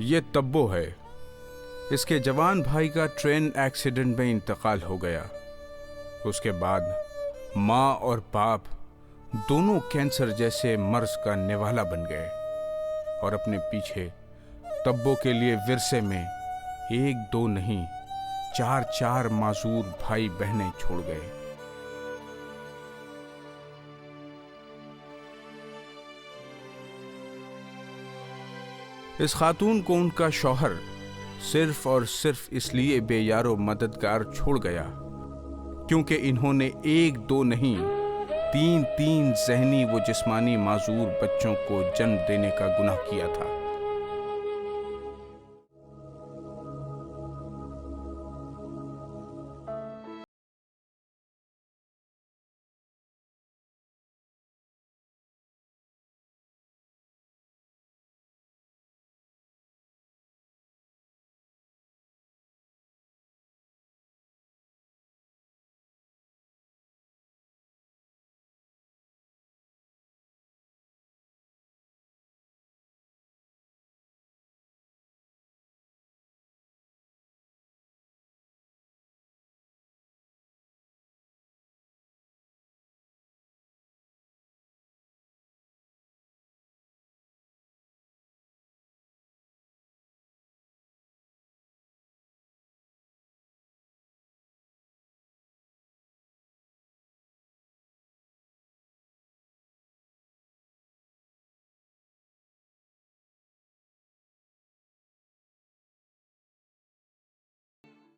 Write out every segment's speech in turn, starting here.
یہ تبو ہے، اس کے جوان بھائی کا ٹرین ایکسیڈنٹ میں انتقال ہو گیا۔ اس کے بعد ماں اور باپ دونوں کینسر جیسے مرض کا نوالہ بن گئے اور اپنے پیچھے تبو کے لیے ورثے میں 1-2 نہیں 4 معذور بھائی بہنیں چھوڑ گئے۔ اس خاتون کو ان کا شوہر صرف اور صرف اس لیے بے یار و مددگار چھوڑ گیا کیونکہ انہوں نے 1-2 نہیں 3 ذہنی و جسمانی معذور بچوں کو جنم دینے کا گناہ کیا تھا۔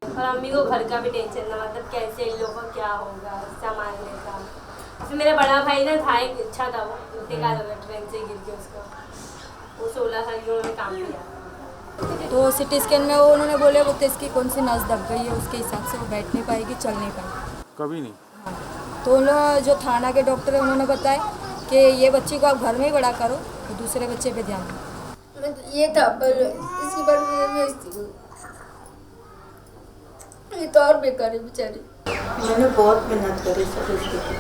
اور امی کو گھر کا بھی ٹینشن تھا، مطلب کیسے ان لوگوں کا کیا ہوگا سنبھالنے کا۔ پھر میرا بڑا بھائی نا تھا، ایک اچھا تھا، وہ انتقال ہو گیا ٹرین سے گر کے اس کا۔ وہ 16 سال کی انہوں نے کام کیا۔ تو سی ٹی اسکین میں وہ انہوں نے بولے وہ تو اس کی کون سی نس دب گئی ہے، اس کے حساب سے وہ بیٹھ نہیں پائے گی، چل نہیں پائے گی کبھی نہیں۔ ہاں، تو انہوں نے جو تھانہ کے ڈاکٹر ہیں انہوں نے بتایا کہ یہ بچی کو آپ گھر میں ہی بڑا کرو، دوسرے بچے پہ دھیان دو۔ یہ تھا پر اس کی بات میں یہ تو اور بیکار ہے بیچاری۔ میں نے بہت محنت کری سر اس کے لیے،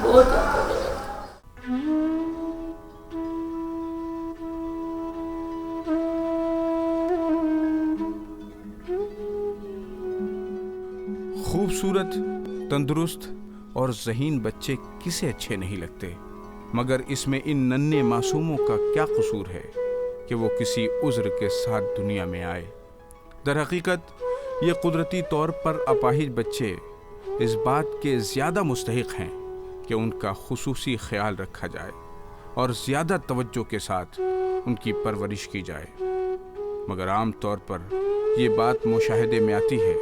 بہت زیادہ۔ خوبصورت، تندرست اور ذہین بچے کسے اچھے نہیں لگتے، مگر اس میں ان ننھے معصوموں کا کیا قصور ہے کہ وہ کسی عذر کے ساتھ دنیا میں آئے۔ در حقیقت یہ قدرتی طور پر اپاہج بچے اس بات کے زیادہ مستحق ہیں کہ ان کا خصوصی خیال رکھا جائے اور زیادہ توجہ کے ساتھ ان کی پرورش کی جائے، مگر عام طور پر یہ بات مشاہدے میں آتی ہے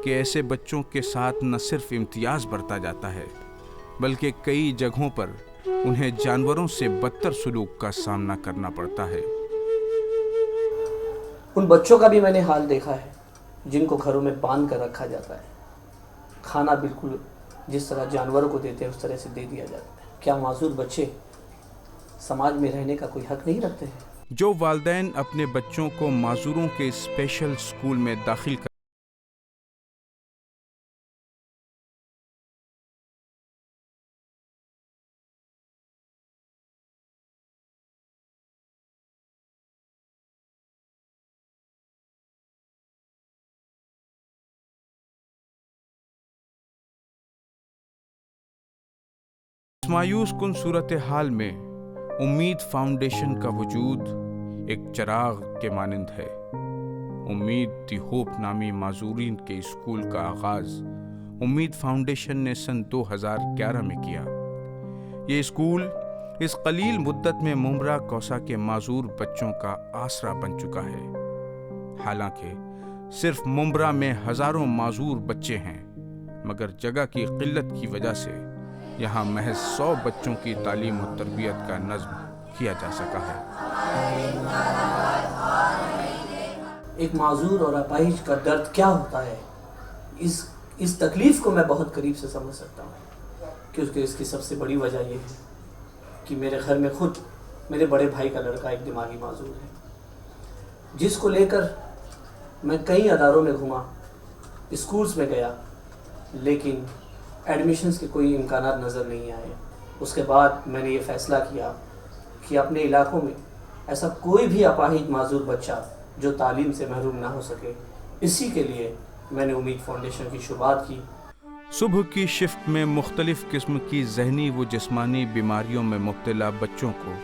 کہ ایسے بچوں کے ساتھ نہ صرف امتیاز برتا جاتا ہے بلکہ کئی جگہوں پر انہیں جانوروں سے بدتر سلوک کا سامنا کرنا پڑتا ہے۔ ان بچوں کا بھی میں نے حال دیکھا ہے جن کو گھروں میں باندھ کر رکھا جاتا ہے، کھانا بالکل جس طرح جانوروں کو دیتے ہیں اس طرح سے دے دیا جاتا ہے۔ کیا معذور بچے سماج میں رہنے کا کوئی حق نہیں رکھتے ہیں؟ جو والدین اپنے بچوں کو معذوروں کے اسپیشل اسکول میں داخل کر مایوس کن صورتحال میں امید فاؤنڈیشن کا وجود ایک چراغ کے مانند ہے۔ امید دی ہوپ نامی معذورین کے اسکول کا آغاز امید فاؤنڈیشن نے سن 2011 میں کیا۔ یہ اسکول اس قلیل مدت میں ممبرا کوسہ کے معذور بچوں کا آسرا بن چکا ہے۔ حالانکہ صرف ممبرا میں ہزاروں معذور بچے ہیں، مگر جگہ کی قلت کی وجہ سے یہاں محض 100 بچوں کی تعلیم و تربیت کا نظم کیا جا سکا ہے۔ ایک معذور اور اپاہج کا درد کیا ہوتا ہے، اس تکلیف کو میں بہت قریب سے سمجھ سکتا ہوں، کیونکہ اس کی سب سے بڑی وجہ یہ ہے کہ میرے گھر میں خود میرے بڑے بھائی کا لڑکا ایک دماغی معذور ہے، جس کو لے کر میں کئی اداروں میں گھوما، اسکولز میں گیا، لیکن ایڈمیشنز کے کوئی امکانات نظر نہیں آئے۔ اس کے بعد میں نے یہ فیصلہ کیا کہ اپنے علاقوں میں ऐसा कोई भी अपाहिज माजूर बच्चा जो तालीम से महरूम ना हो सके। इसी के लिए मैंने उम्मीद फाउंडेशन की शुरुआत की। सुबह की शिफ्ट में मुख्तलिफ किस्म की जहनी व जिस्मानी बीमारियों में मुब्तला बच्चों को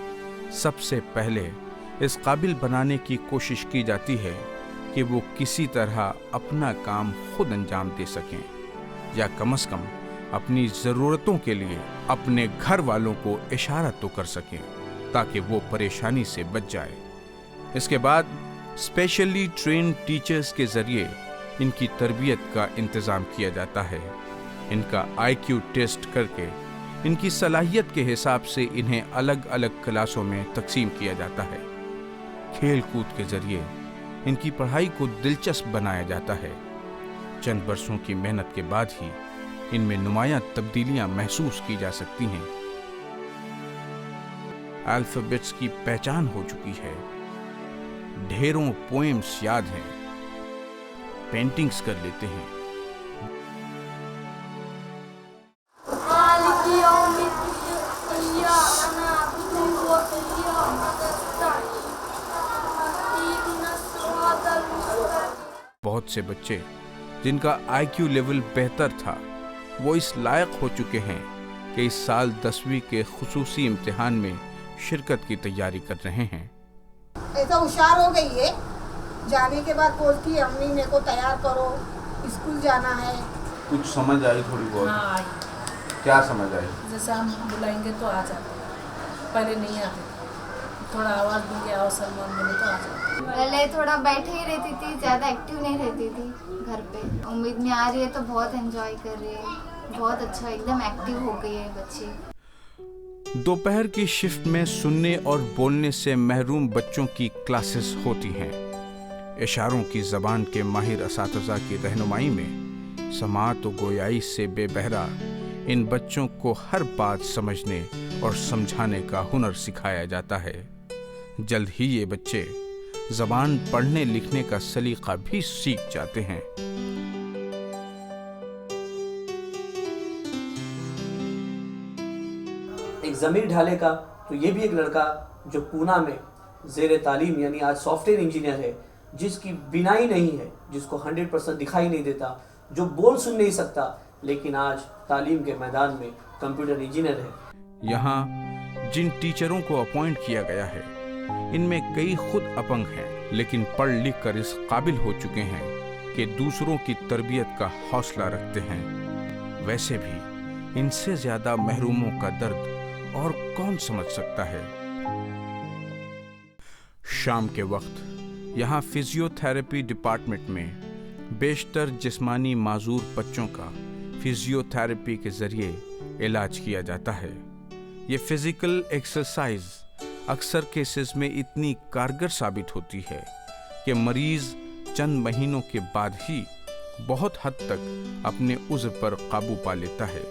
सबसे पहले इस काबिल बनाने की कोशिश की जाती है कि वो किसी तरह अपना काम खुद अंजाम दे सकें, या कम से कम अपनी ज़रूरतों के लिए अपने घर वालों को इशारा तो कर सकें, ताकि वो परेशानी से बच जाए। इसके बाद स्पेशली ट्रेन्ड टीचर्स के ज़रिए इनकी तरबियत का इंतज़ाम किया जाता है। इनका IQ टेस्ट करके इनकी सलाहियत के हिसाब से इन्हें अलग अलग क्लासों में तकसीम किया जाता है। खेल कूद के ज़रिए इनकी पढ़ाई को दिलचस्प बनाया जाता है। चंद बरसों की मेहनत के बाद ही इनमें नुमायां तब्दीलियां महसूस की जा सकती हैं। अल्फ़ाबेट्स की पहचान हो चुकी है, ढेरों पोएम्स याद हैं, पेंटिंग्स कर लेते हैं। बहुत से बच्चे जिनका IQ लेवल बेहतर था वो इस लायक हो चुके हैं कि इस साल 10वीं के खुसूसी इम्तिहान में शिरकत की तैयारी कर रहे हैं। ऐसा होशियार हो गई है, जाने के बाद बोलती है अम्मी मेरे को तैयार करो, स्कूल जाना है। कुछ समझ आई थोड़ी बहुत? हाँ आई। क्या समझ आई? जैसे हम बुलाएंगे तो आ जाते, पहले नहीं आते, थोड़ा आवाज़ देंगे आओ सलमान बोले तो आ जाते। पहले थोड़ा बैठे ही रहती थी, ज़्यादा एक्टिव नहीं रहती थी घर पे। उम्मीद में आ रही है तो बहुत एंजॉय कर रही है, बहुत अच्छा, एकदम एक्टिव हो गई है बच्ची। दोपहर की शिफ्ट में सुनने और बोलने से महरूम बच्चों की क्लासेस होती हैं। इशारों की ज़बान के माहिर असातिज़ा की रहनुमाई में समात व गोयाई से बेबहरा इन बच्चों को हर बात समझने और समझाने का हुनर सिखाया जाता है। जल्द ही ये बच्चे ज़बान पढ़ने लिखने का सलीका भी सीख जाते हैं। एक ज़मीर ढाले का तो ये भी एक लड़का जो पूना में ज़ेर तालीम यानी आज सॉफ्टवेयर इंजीनियर है, जिसकी बिनाई नहीं है, जिसको 100% दिखाई नहीं देता, जो बोल सुन नहीं सकता, लेकिन आज तालीम के मैदान में कंप्यूटर इंजीनियर है। यहाँ जिन टीचरों को अपॉइंट किया गया है इनमें कई खुद अपंग हैं, लेकिन पढ़ लिख कर इस काबिल हो चुके हैं कि दूसरों की तरबियत का हौसला रखते हैं। वैसे भी इनसे ज्यादा महरूमों का दर्द और कौन समझ सकता है। शाम के वक्त यहाँ फिजियोथेरेपी डिपार्टमेंट में बेशतर जिस्मानी माजूर बच्चों का फिजियोथेरेपी के जरिए इलाज किया जाता है। ये फिजिकल एक्सरसाइज अक्सर केसेस में इतनी कारगर साबित होती है कि मरीज चंद महीनों के बाद ही बहुत हद तक अपने उज़्र पर काबू पा लेता है।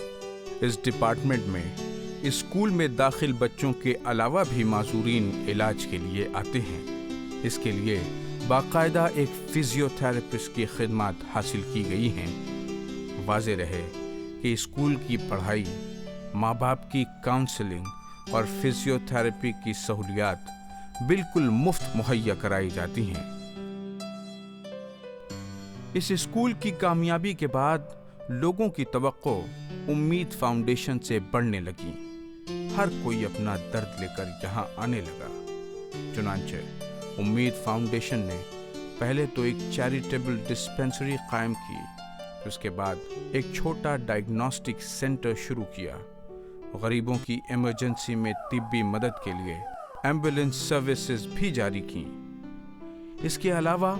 इस डिपार्टमेंट में स्कूल में दाखिल बच्चों के अलावा भी माजूरीन इलाज के लिए आते हैं। इसके लिए बाकायदा एक फिजियोथेरेपिस्ट की खिदमत हासिल की गई हैं। वाज़े रहे कि स्कूल की पढ़ाई, माँ बाप की काउंसलिंग और फिजियोथेरेपी की सहूलियात बिल्कुल मुफ्त मुहैया कराई जाती हैं। इस स्कूल की कामयाबी के बाद लोगों की तवक्को उम्मीद फाउंडेशन से बढ़ने लगी। हर कोई अपना दर्द लेकर यहाँ आने लगा। चुनांचे उम्मीद फाउंडेशन ने पहले तो एक चैरिटेबल डिस्पेंसरी कायम की, उसके बाद एक छोटा डायग्नोस्टिक सेंटर शुरू किया। गरीबों की इमरजेंसी में तिब्बी मदद के लिए एम्बुलेंस सर्विसेज भी जारी की। इसके अलावा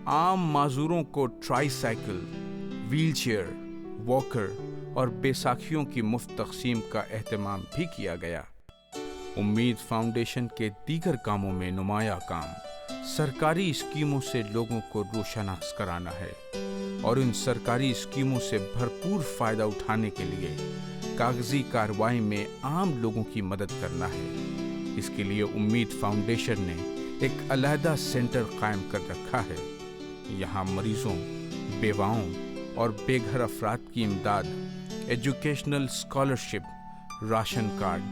आम माजूरों को ट्राईसाइकिल, व्हीलचेयर, वॉकर और बैसाखियों की मुफ्त तकसीम का एहतमाम भी किया गया। उम्मीद फाउंडेशन के दीगर कामों में नुमाया काम सरकारी स्कीमों से लोगों को रोशनास कराना है और इन सरकारी स्कीमों से भरपूर फ़ायदा उठाने के लिए कागजी कार्रवाई में आम लोगों की मदद करना है। इसके लिए उम्मीद फाउंडेशन ने एक अलहदा सेंटर कायम कर रखा है। यहाँ मरीजों, बेवाओं और बेघर अफराद की इमदाद, एजुकेशनल स्कॉलरशिप, राशन कार्ड,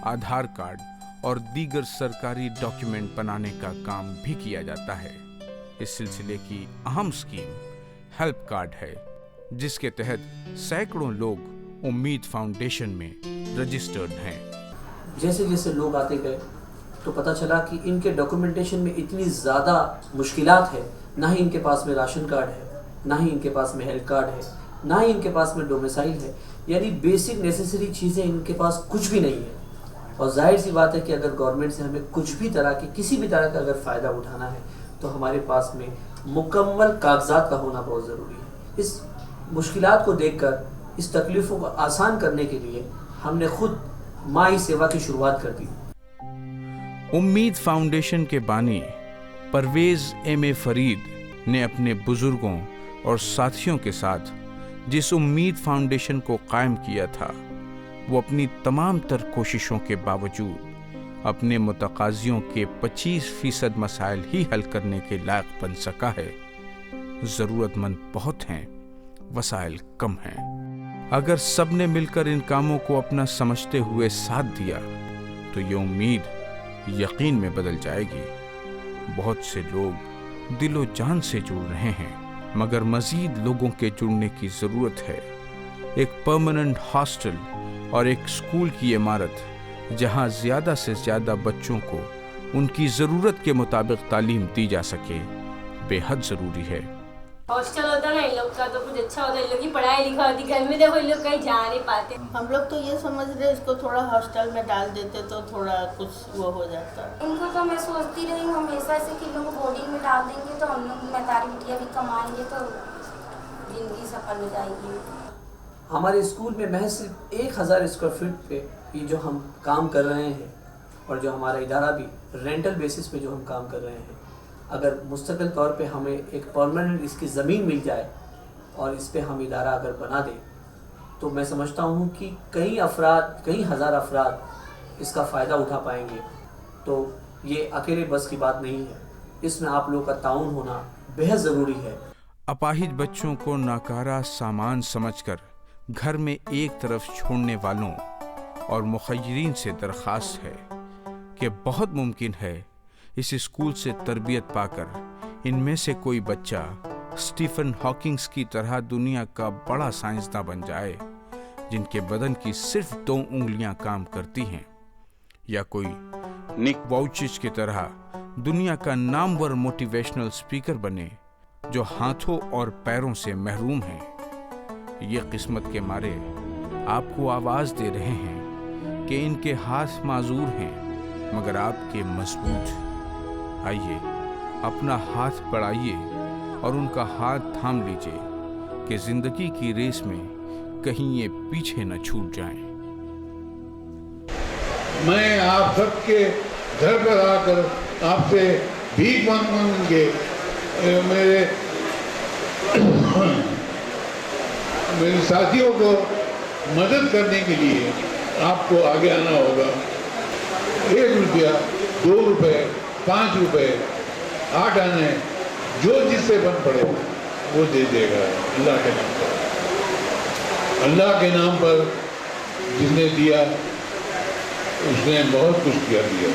आधार कार्ड और दीगर सरकारी डॉक्यूमेंट बनाने का काम भी किया जाता है। इस सिलसिले की अहम स्कीम हेल्प कार्ड है, जिसके तहत सैकड़ों लोग उम्मीद फाउंडेशन में रजिस्टर्ड हैं। जैसे जैसे लोग आते गए तो पता चला कि इनके डॉक्यूमेंटेशन में इतनी ज़्यादा मुश्किलात है, ना ही इनके पास में राशन कार्ड है, ना ही इनके पास में हेल्थ कार्ड है, ना ही इनके पास में डोमिसाइल है, यानी बेसिक नेसेसरी चीज़ें इनके पास कुछ भी नहीं है। और जाहिर सी बात है कि अगर गवर्नमेंट से हमें कुछ भी तरह की किसी भी तरह का अगर फ़ायदा उठाना है तो हमारे पास में मुकम्मल कागजात का होना बहुत ज़रूरी है। इस मुश्किलात को देखकर, इस तकलीफ़ों को आसान करने के लिए हमने खुद माई सेवा की शुरुआत कर दी। उम्मीद फाउंडेशन के बानी परवेज़ M.A. फरीद ने अपने बुजुर्गों और साथियों के साथ जिस उम्मीद फाउंडेशन को कायम किया था, वो अपनी तमाम तर कोशिशों के बावजूद अपने मुतकाज़ियों के 25% मसाइल ही हल करने के लायक बन सका है। ज़रूरतमंद बहुत हैं, वसाइल कम हैं। अगर सब ने मिलकर इन कामों को अपना समझते हुए साथ दिया तो ये उम्मीद यकीन में बदल जाएगी। बहुत से लोग दिलो जान से जुड़ रहे हैं, मगर मज़ीद लोगों के जुड़ने की ज़रूरत है। एक परमानेंट हॉस्टल और एक स्कूल की इमारत जहां ज़्यादा से ज़्यादा बच्चों को उनकी ज़रूरत के मुताबिक तालीम दी जा सके, बेहद ज़रूरी है। हॉस्टल होता ना इन लोग का तो कुछ अच्छा होता, इन लोग की पढ़ाई लिखा होती। घर में देखो इन लोग कहीं जा नहीं पाते। हम लोग तो ये समझ रहे इसको थोड़ा हॉस्टल में डाल देते तो थोड़ा कुछ वो हो जाता। उनको तो मैं सोचती रही हूँ हमेशा से कि लोग बोर्डिंग में डाल देंगे तो हम लोग महतारी बिटिया भी कमाएंगे तो जिंदगी सफल हो जाएगी। हमारे स्कूल में महज सिर्फ 1000 स्क्वायर फीट पे ये जो हम काम कर रहे हैं, और जो हमारा इदारा भी रेंटल बेसिस पे जो हम काम कर रहे हैं, अगर मुस्तकिल तौर पे हमें एक परमानेंट इसकी ज़मीन मिल जाए और इस पे हम इदारा अगर बना दें तो मैं समझता हूँ कि कई हज़ार अफराद इसका फ़ायदा उठा पाएंगे। तो ये अकेले बस की बात नहीं है, इसमें आप लोगों का ताउन होना बेहद ज़रूरी है। अपाहिज बच्चों को नाकारा सामान समझकर घर में एक तरफ छोड़ने वालों और मुखय्यरीन से दरख्वास्त है कि बहुत मुमकिन है इस स्कूल से तरबियत पाकर इनमें से कोई बच्चा स्टीफन हॉकिंग्स की तरह दुनिया का बड़ा साइंसदान बन जाए, जिनके बदन की सिर्फ 2 उंगलियां काम करती हैं, या कोई निक वाउचिच की तरह दुनिया का नामवर मोटिवेशनल स्पीकर बने जो हाथों और पैरों से महरूम हैं। ये किस्मत के मारे आपको आवाज़ दे रहे हैं कि इनके हाथ माजूर हैं मगर आपके मजबूत। आइए अपना हाथ बढ़ाइए और उनका हाथ थाम लीजिए कि जिंदगी की रेस में कहीं ये पीछे न छूट जाएं। मैं आप सबके घर पर आकर आपसे भीख मांग के मेरे साथियों को मदद करने के लिए आपको आगे आना होगा। 1 रुपया, 2 रुपये, 5 रुपये, 8 आने, जो जिससे बन पड़े वो दे देगा अल्लाह के नाम पर। अल्लाह के नाम पर जिसने दिया उसने बहुत कुछ किया दिया।